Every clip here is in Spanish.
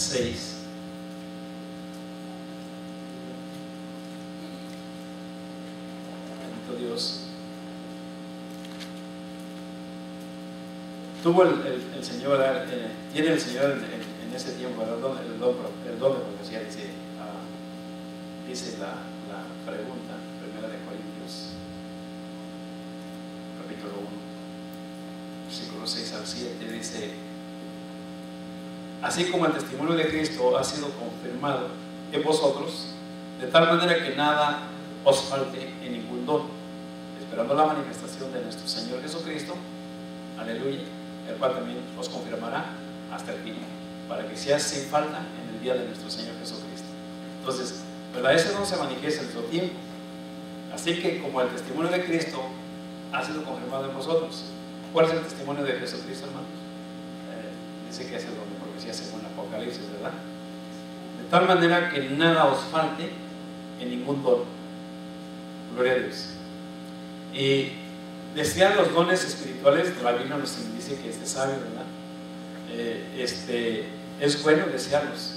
6. Bendito Dios. Tuvo el Señor, tiene el Señor en ese tiempo el don de profecía, dice la pregunta, 1 Corintios, capítulo 1, versículos 6 al 7, dice: así como el testimonio de Cristo ha sido confirmado en vosotros, de tal manera que nada os falte en ningún don, esperando la manifestación de nuestro Señor Jesucristo, aleluya, el cual también os confirmará hasta el fin, para que seas sin falta en el día de nuestro Señor Jesucristo. Entonces, ¿verdad? Ese don se manifiesta en su tiempo. Así que como el testimonio de Cristo ha sido confirmado en vosotros, ¿cuál es el testimonio de Jesucristo, hermanos? Dice que es el don de profecía según Apocalipsis, ¿verdad? De tal manera que nada os falte en ningún don. Gloria a Dios. Y desear los dones espirituales, de la Biblia nos dice que es sabio, ¿verdad? Es bueno desearlos.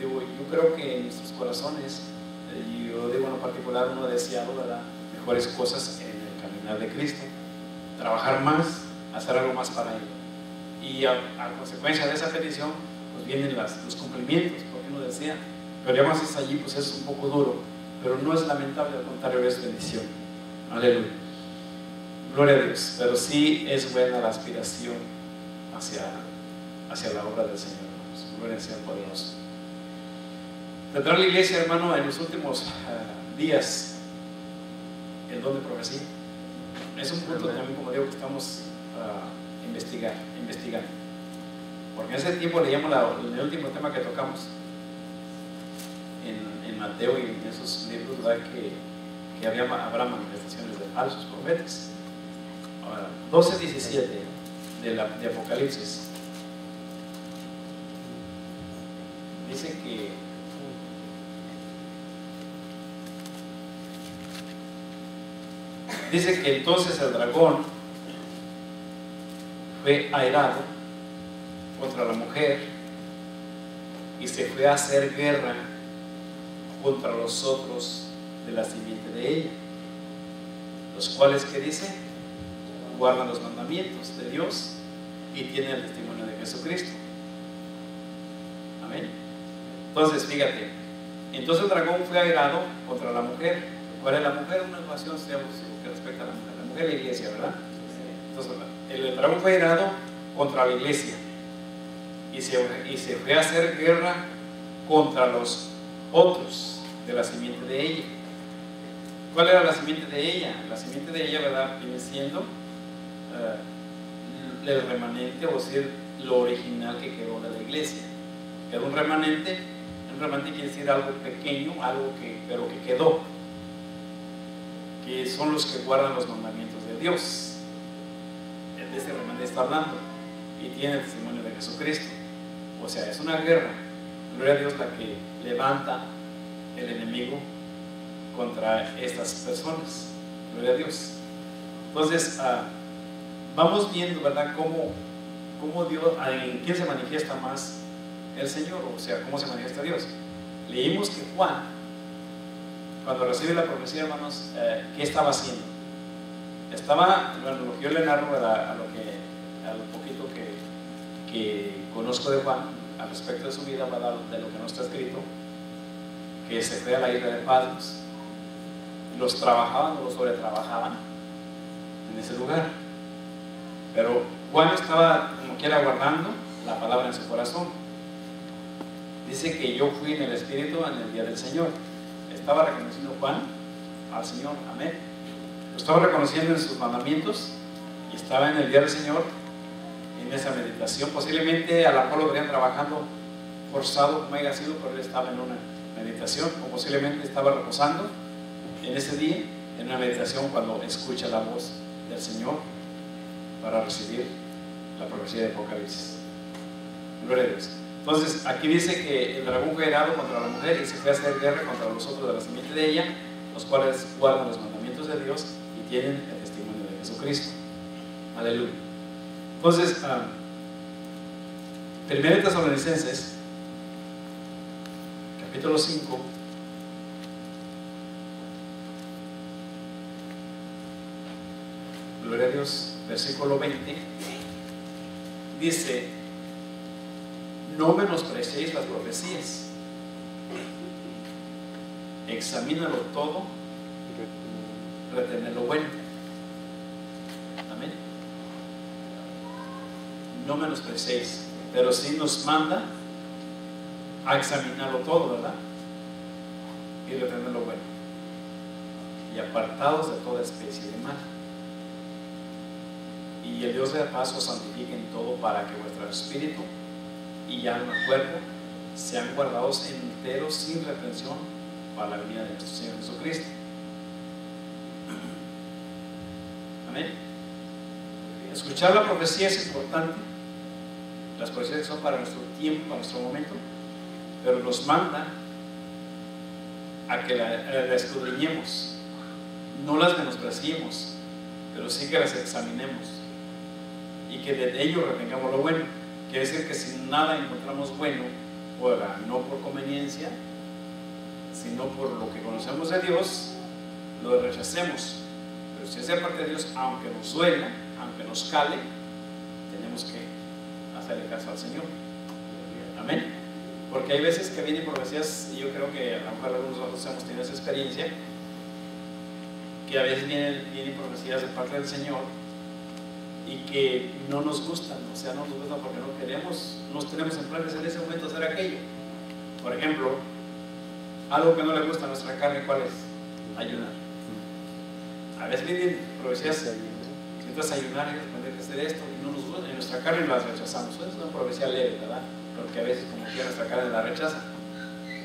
Yo creo que en nuestros corazones, yo digo en lo particular, uno ha deseado, ¿verdad?, mejores cosas en el caminar de Cristo, trabajar más, hacer algo más para Él. Y a consecuencia de esa petición, pues vienen los cumplimientos, porque uno desea, pero ya más es allí, pues es un poco duro, pero no es lamentable, al contrario, es bendición. Aleluya. Gloria a Dios. Pero sí es buena la aspiración hacia la obra del Señor, hermanos. Gloria al Señor poderoso. Tendrá la iglesia, hermano, en los últimos días el don de profecía. Es un punto también, como digo, que estamos investigando. Porque en ese tiempo le llamo el último tema que tocamos en Mateo y en esos libros, ¿verdad?, que habrá manifestaciones de falsos profetas. Ahora, 12:17 de Apocalipsis dice que entonces el dragón fue airado contra la mujer y se fue a hacer guerra contra los otros de la simiente de ella, los cuales, ¿qué dice?, guardan los mandamientos de Dios y tienen el testimonio de Jesucristo. Amén. Entonces, fíjate, entonces el dragón fue airado contra la mujer. ¿Cuál es la mujer? Una ecuación que respecta a la mujer. La mujer es la iglesia, ¿verdad? Entonces, el dragón fue airado contra la iglesia y se fue a hacer guerra contra los otros de la simiente de ella. ¿Cuál era la simiente de ella? La simiente de ella, ¿verdad?, viene siendo el remanente, o decir, lo original que quedó de la iglesia. Quedó un remanente quiere decir algo pequeño, pero que quedó, que son los que guardan los mandamientos de Dios. De ese remanente está hablando y tiene el testimonio de Jesucristo. O sea, es una guerra, gloria a Dios, la que levanta el enemigo contra estas personas, gloria a Dios. Entonces, vamos viendo, ¿verdad?, cómo Dios, en quién se manifiesta más el Señor, o sea, cómo se manifiesta Dios. Leímos que Juan, cuando recibe la profecía, hermanos, ¿qué estaba haciendo? Bueno, lo que yo le narro, a lo poquito que conozco de Juan, al respecto de su vida, ¿verdad?, de lo que no está escrito, que se fue a la isla de Patmos, los trabajaban o los sobretrabajaban en ese lugar, pero Juan estaba como quiera guardando la palabra en su corazón. Dice que yo fui en el Espíritu en el día del Señor. Estaba reconociendo Juan al Señor, amén. Lo estaba reconociendo en sus mandamientos y estaba en el día del Señor en esa meditación. Posiblemente a lo mejor lo venían trabajando forzado como haya sido, pero él estaba en una meditación, o posiblemente estaba reposando en ese día en una meditación cuando escucha la voz del Señor para recibir la profecía de Apocalipsis. Gloria a Dios. Entonces aquí dice que el dragón fue airado contra la mujer y se fue a hacer guerra contra los otros de la simiente de ella, los cuales guardan los mandamientos de Dios y tienen el testimonio de Jesucristo. Aleluya. Entonces, 1 Tesalonicenses capítulo 5, gloria a Dios, versículo 20, dice: no menosprecéis las profecías, examínalo todo, retener lo bueno. Amén. No menosprecéis, pero sí nos manda a examinarlo todo, ¿verdad? Y retener lo bueno, y apartados de toda especie de mal. Y el Dios de la paz os santifique en todo, para que vuestro espíritu y alma y cuerpo sean guardados enteros sin reprensión para la venida de nuestro Señor Jesucristo. Amén. Escuchar la profecía es importante. Las profecías son para nuestro tiempo, para nuestro momento, pero nos manda a que la escudriñemos, no las menospreciemos, pero sí que las examinemos y que de ello retengamos lo bueno. Quiere decir que si nada encontramos bueno, no por conveniencia, sino por lo que conocemos de Dios, lo rechacemos. Pero si es de parte de Dios, aunque nos duela, aunque nos cale, tenemos que hacerle caso al Señor. Amén. Porque hay veces que vienen profecías, y yo creo que a lo mejor algunos de nosotros hemos tenido esa experiencia, que a veces vienen profecías de parte del Señor y que no nos gustan, o sea, no nos gustan porque no tenemos en planes en ese momento hacer aquello. Por ejemplo, algo que no le gusta a nuestra carne, ¿cuál es? Ayunar. A veces vienen profecías, necesitas ayunar y tienes que hacer esto, y no nos gusta, en nuestra carne las rechazamos. Es una profecía leve, ¿verdad? Porque a veces, como quiera, nuestra carne la rechaza.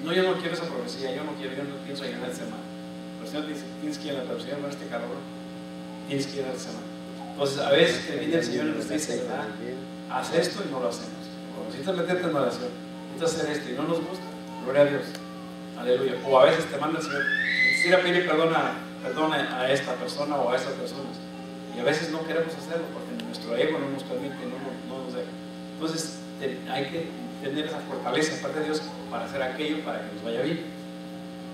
No, yo no quiero esa profecía, yo no pienso ayunar esta semana. Pero el Señor dice: tienes que ir a la profecía con este calor, tienes que ir a la semana. Entonces, a veces que viene el Señor y nos dice, ¿verdad? Haz esto y no lo hacemos. O necesitas meterte en oración, necesitas hacer esto y no nos gusta. Gloria a Dios. Aleluya. O a veces te manda el Señor: necesitas pedir perdón a esta persona o a estas personas. Y a veces no queremos hacerlo porque nuestro ego no nos permite, no nos deja. Entonces, hay que tener esa fortaleza en parte de Dios para hacer aquello, para que nos vaya bien.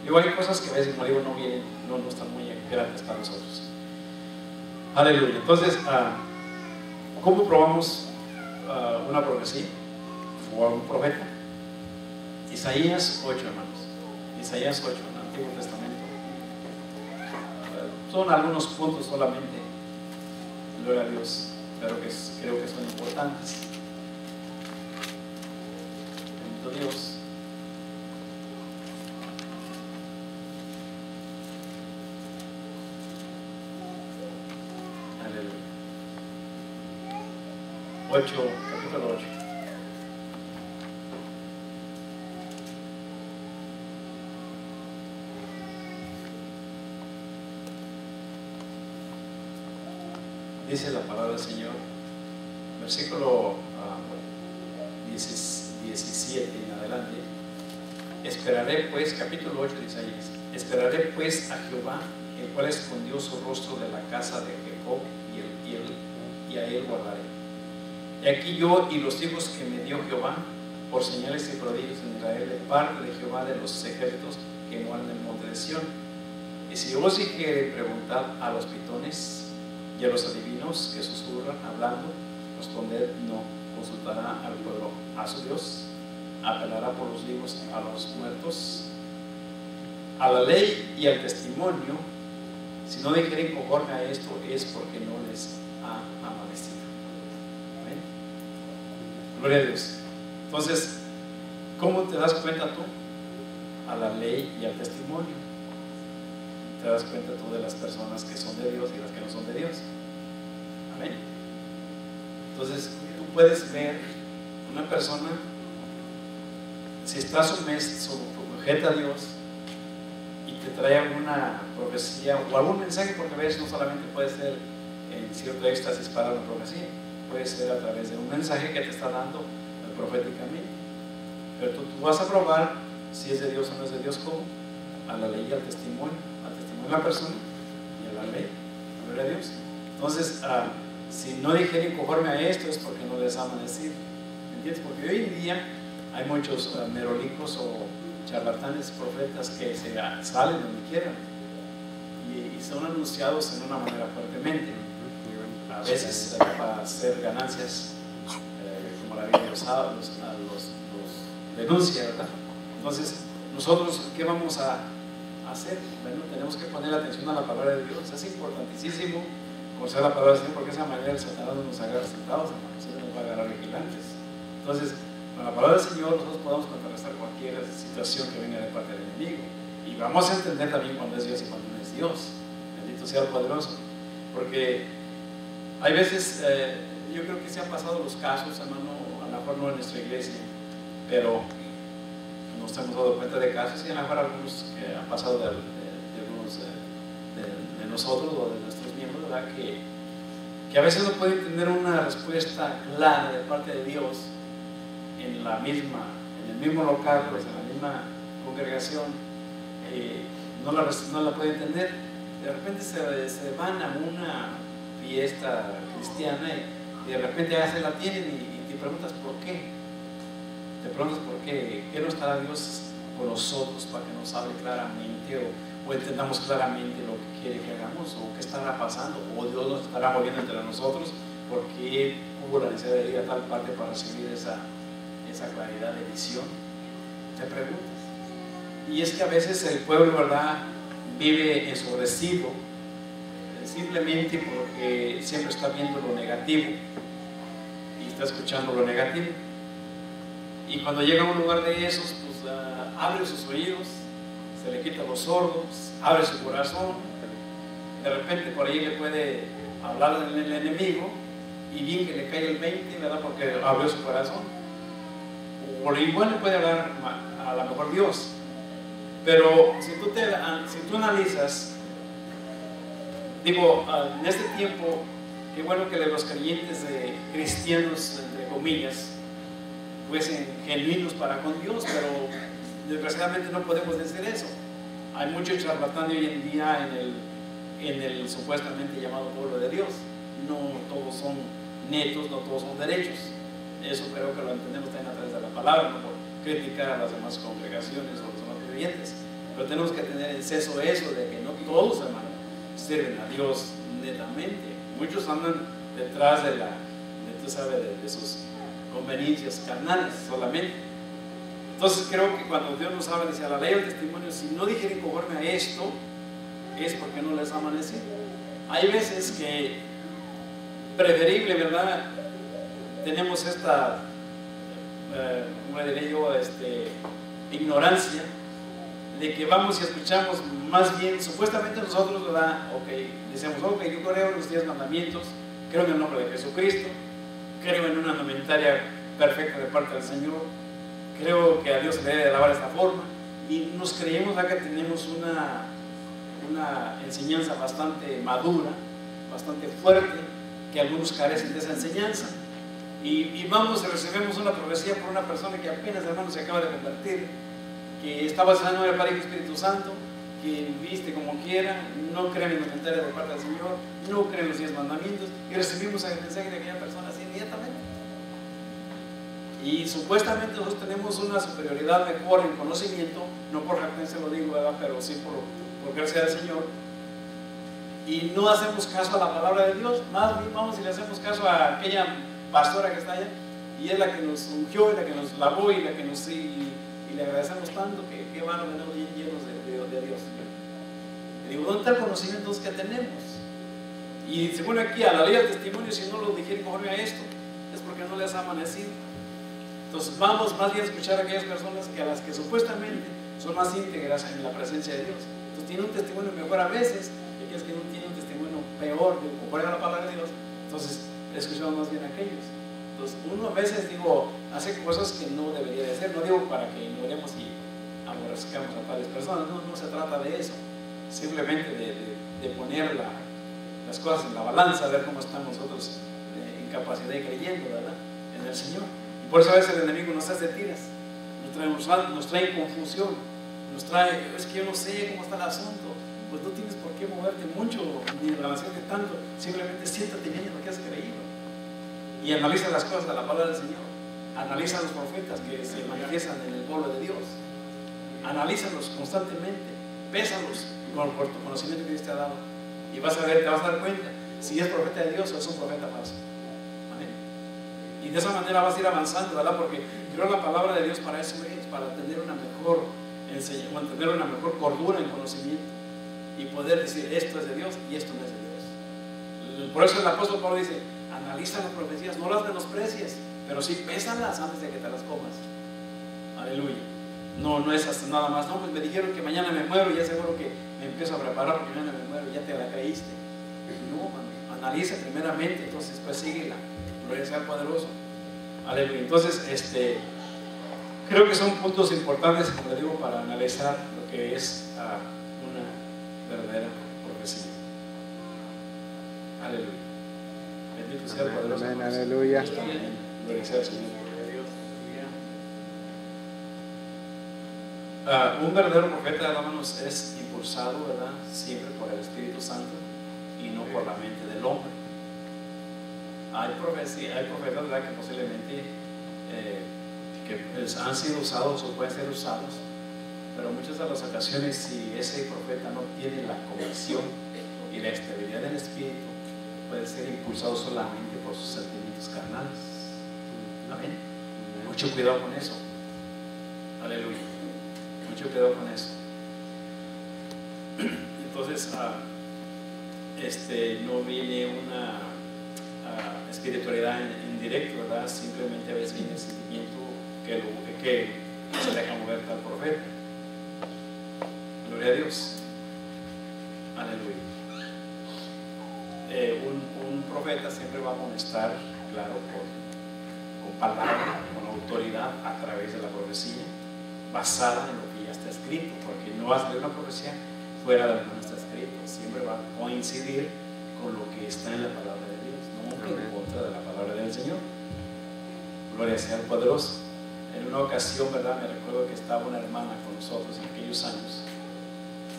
Digo, hay cosas que a veces, como digo, no vienen, no están muy gratas para nosotros. Aleluya. Entonces, ¿cómo probamos una profecía o a un profeta? Isaías 8, hermanos. Isaías 8, en el Antiguo Testamento. Son algunos puntos solamente, gloria a Dios, pero que creo que son importantes. Bendito Dios. Aleluya. 8, capítulo 8. Dice la palabra del Señor, versículo 17 en adelante: esperaré pues, capítulo 8 de Isaías, esperaré pues a Jehová, el cual escondió su rostro de la casa de Jacob, y a él guardaré. He aquí yo y los hijos que me dio Jehová, por señales y prodigios en Israel, de parte de Jehová de los ejércitos que moran en el monte de Sión. Y si os dijere, preguntad a los pitones y a los adivinos que susurran hablando, responded no. Consultará al pueblo a su Dios, apelará por los vivos a los muertos, a la ley y al testimonio. Si no dijeren conforme a esto, es porque no les ha amanecido. ¿Amén? Gloria a Dios. Entonces, ¿cómo te das cuenta tú? A la ley y al testimonio. Te das cuenta tú de las personas que son de Dios y las que no son de Dios. Amén. Entonces, tú puedes ver una persona, si está sujeta a Dios y te trae alguna profecía o algún mensaje, porque a veces no solamente puede ser en cierto éxtasis para una profecía, puede ser a través de un mensaje que te está dando proféticamente. Pero tú vas a probar si es de Dios o no es de Dios. ¿Cómo? A la ley y al testimonio de la persona y a la ley. Gloria a Dios. Entonces, si no dijeren conforme a esto, es porque no les ha amanecido. ¿Me entiendes? Porque hoy en día hay muchos merolicos o charlatanes, profetas que se salen donde quieran y son anunciados en una manera fuertemente, a veces para hacer ganancias, como la Biblia los denuncia, ¿verdad? Entonces, nosotros, ¿qué vamos a hacer? Bueno, tenemos que poner atención a la palabra de Dios. Es importantísimo conocer la palabra del Señor, porque de esa manera el Satanás no nos agarra sentados, hermanos, siempre nos va a agarrar vigilantes. Entonces, con la palabra del Señor nosotros podemos contrarrestar cualquier situación que venga de parte del enemigo, y vamos a entender también cuando es Dios y cuando no es Dios. Bendito sea el poderoso, porque hay veces, yo creo que se han pasado los casos, hermano, a lo mejor no en nuestra iglesia, pero nos hemos dado cuenta de casos, y a lo mejor algunos que han pasado de nosotros o de nuestros miembros, ¿verdad? Que a veces no pueden tener una respuesta clara de parte de Dios en el mismo local, pues en la misma congregación, no la pueden entender. De repente se van a una fiesta cristiana y de repente ya se la tienen y te preguntas por qué. Te preguntas por qué no estará Dios con nosotros para que nos hable claramente o entendamos claramente lo que quiere que hagamos, o qué estará pasando, o Dios nos estará moviendo entre nosotros porque hubo la necesidad de ir a tal parte para recibir esa claridad de visión. Te preguntas. Y es que a veces el pueblo, ¿verdad?, vive ensordecido simplemente porque siempre está viendo lo negativo y está escuchando lo negativo. Y cuando llega a un lugar de esos, pues abre sus oídos, se le quita los sordos, abre su corazón. De repente por ahí le puede hablar el enemigo y bien que le cae el 20, ¿verdad?, porque abrió su corazón. O por igual le puede hablar a lo mejor Dios. Pero si tú analizas, digo, en este tiempo, qué bueno que los creyentes cristianos, entre comillas, fuesen genuinos para con Dios, pero desgraciadamente no podemos decir eso. Hay mucho charlatán hoy en día en el supuestamente llamado pueblo de Dios. No todos son netos, no todos son derechos. Eso creo que lo entendemos también a través de la palabra, no por criticar a las demás congregaciones o los demás creyentes, pero tenemos que tener en seso eso de que no todos, hermano, sirven a Dios netamente. Muchos andan detrás de sus conveniencias carnales solamente. Entonces creo que cuando Dios nos habla, dice: a la ley del testimonio, si no dijeren conforme a esto, es porque no les ha amanecido. Hay veces que preferible, ¿verdad?, tenemos esta, ¿cómo le diré yo?, ignorancia de que vamos y escuchamos más bien, supuestamente nosotros, ¿verdad? Decimos, yo creo en los 10 mandamientos, creo en el nombre de Jesucristo, creo en una indumentaria perfecta de parte del Señor, creo que a Dios se le debe alabar de esta forma, y nos creemos que tenemos una enseñanza bastante madura, bastante fuerte, que algunos carecen de esa enseñanza. Y vamos y recibimos una profecía por una persona que apenas, hermano, se acaba de convertir, que está basada en el Padre y el Espíritu Santo, que viste como quiera, no cree en la indumentaria de parte del Señor, no cree en los 10 mandamientos, y recibimos el mensaje de aquella persona así inmediatamente. Y supuestamente nosotros tenemos una superioridad mejor en conocimiento, no por jactancia lo digo, ¿verdad?, pero sí por gracia del Señor. Y no hacemos caso a la palabra de Dios, más bien vamos y le hacemos caso a aquella pastora que está allá, y es la que nos ungió, y la que nos lavó, y la que nos... Y le agradecemos tanto, que van a venir bien llenos de Dios. Y digo, ¿dónde está el conocimiento que tenemos? Y según aquí, a la ley del testimonio, si no lo dijeron conforme a esto, es porque no les ha amanecido. Entonces vamos más bien a escuchar a aquellas personas que a las que supuestamente son más íntegras en la presencia de Dios. Entonces tienen un testimonio mejor a veces, y aquellos que no tienen un testimonio peor, conforme a la palabra de Dios, entonces escuchamos más bien a aquellos. Entonces uno a veces, hace cosas que no debería de hacer. No digo para que ignoremos y aborrezcamos a tales personas, no se trata de eso, simplemente de poner las cosas en la balanza, a ver cómo estamos nosotros en capacidad y creyendo, ¿verdad?, en el Señor. Y por eso a veces el enemigo nos hace tiras, nos trae confusión, nos trae, es que yo no sé cómo está el asunto. Pues no tienes por qué moverte mucho ni relacionarte tanto, simplemente siéntate bien en lo que has creído y analiza las cosas de la palabra del Señor. Analiza a los profetas que se manifiestan en el pueblo de Dios, analízalos constantemente, pésalos por tu conocimiento que Dios te ha dado, y vas a ver, te vas a dar cuenta si es profeta de Dios o es un profeta falso. Amén. Y de esa manera vas a ir avanzando, ¿verdad? Porque creo la palabra de Dios para eso es, para tener una mejor enseñanza, mantener una mejor cordura en conocimiento y poder decir esto es de Dios y esto no es de Dios. Por eso el apóstol Pablo dice, analiza las profecías, no las menosprecies, pero sí pésalas antes de que te las comas. Aleluya. No es hasta nada más, no, pues me dijeron que mañana me muero y ya seguro que me empiezo a preparar porque mañana me muero, ya te la creíste. No, analiza primeramente, entonces pues síguela. Gloria sea al poderoso. Aleluya. Entonces, creo que son puntos importantes, como le digo, para analizar lo que es una verdadera profecía. Aleluya. Bendito sea el poderoso. Amén, aleluya. Gloria sea al Señor. Un verdadero profeta, hermanos, es impulsado, ¿verdad?, siempre por el Espíritu Santo y no por la mente del hombre. Hay profetas, ¿verdad?, que posiblemente que han sido usados o pueden ser usados, pero muchas de las ocasiones, si ese profeta no tiene la convicción y la estabilidad del Espíritu, puede ser impulsado solamente por sus sentimientos carnales. Amén. Mucho cuidado con eso. Aleluya. Mucho cuidado con eso. Entonces, no viene una espiritualidad en directo, ¿verdad? Simplemente a veces viene el sentimiento que se deja mover tal profeta. Gloria a Dios. Aleluya. Un profeta siempre va a amonestar, claro, con palabra, con autoridad, a través de la profecía, basada en lo que ya está escrito, porque no va a salir una profecía fuera de lo que no está escrito, siempre va a coincidir con lo que está en la palabra de Dios, nunca en contra de la palabra del Señor. Gloria sea al poderoso. En una ocasión, ¿verdad?, me recuerdo que estaba una hermana con nosotros en aquellos años,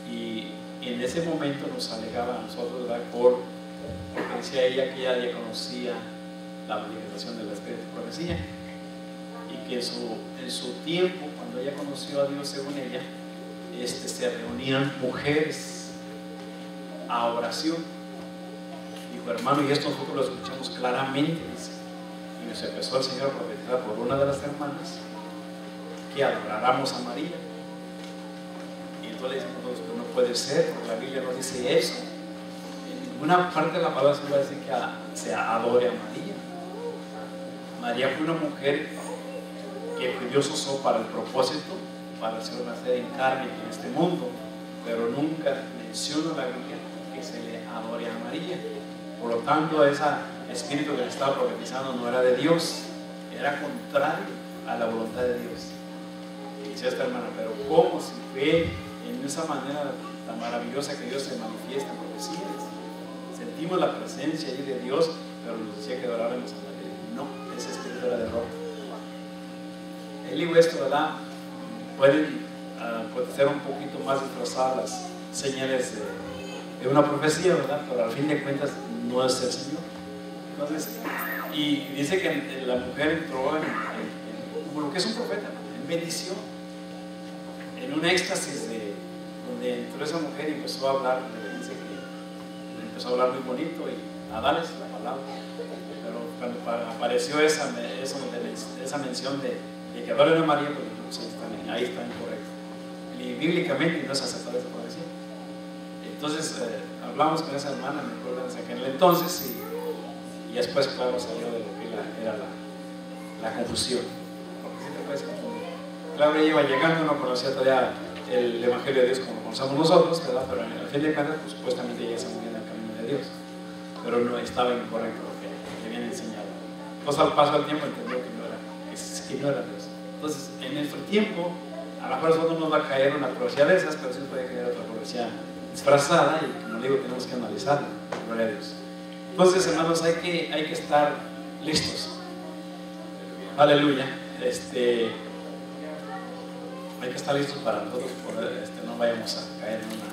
y en ese momento nos alegaba a nosotros, ¿verdad?, porque decía ella que ella ya conocía la manifestación del Espíritu de profecía, y que en su tiempo, cuando ella conoció a Dios, según ella, se reunían mujeres a oración. Dijo, hermano, y esto nosotros lo escuchamos claramente, dice. Y nos empezó el Señor a profetizar por una de las hermanas que adoráramos a María. Y entonces le decimos nosotros, no puede ser, porque la Biblia no dice eso. En ninguna parte de la palabra se va a decir que se adore a María. María fue una mujer que Dios usó para el propósito, para hacer nacer en carne en este mundo, pero nunca menciona la Biblia que se le adore a María. Por lo tanto, ese espíritu que le estaba profetizando no era de Dios, era contrario a la voluntad de Dios. Y decía esta hermana, pero ¿cómo si fue en esa manera tan maravillosa que Dios se manifiesta en profecías? Sentimos la presencia ahí de Dios, pero nos decía que adoráramos a María. No, ese espíritu era de error. El libro esto, ¿verdad? Pueden ser un poquito más disfrazadas las señales de una profecía, ¿verdad? Pero al fin de cuentas no es el Señor. Entonces, y dice que la mujer entró como lo que es un profeta, en bendición, en un éxtasis donde entró esa mujer y empezó a hablar. Dice que empezó a hablar muy bonito y a darles la palabra. Pero cuando apareció esa mención de que adoren a María, pues ahí está incorrecto. Y bíblicamente no es aceptada esa profecía. Entonces hablamos con esa hermana, me acuerdo en aquel entonces, y después, claro, salió de lo que era la confusión. Porque si te puedes confundir. Claro, ella iba llegando, no conocía todavía el Evangelio de Dios como lo conocemos nosotros, ¿verdad? Pero al fin de cuentas, pues, supuestamente ella se movía en el camino de Dios. Pero no estaba incorrecto lo que le habían enseñado. Entonces, al paso del tiempo, entendió que no era Dios. Entonces, en nuestro tiempo, a lo mejor nosotros nos va a caer una profecía de esas, pero sí puede caer otra profecía disfrazada, y como digo, tenemos que analizarla. Gloria a Dios. Entonces, hermanos, hay que estar listos. Aleluya. Hay que estar listos para nosotros poder, no vayamos a caer en una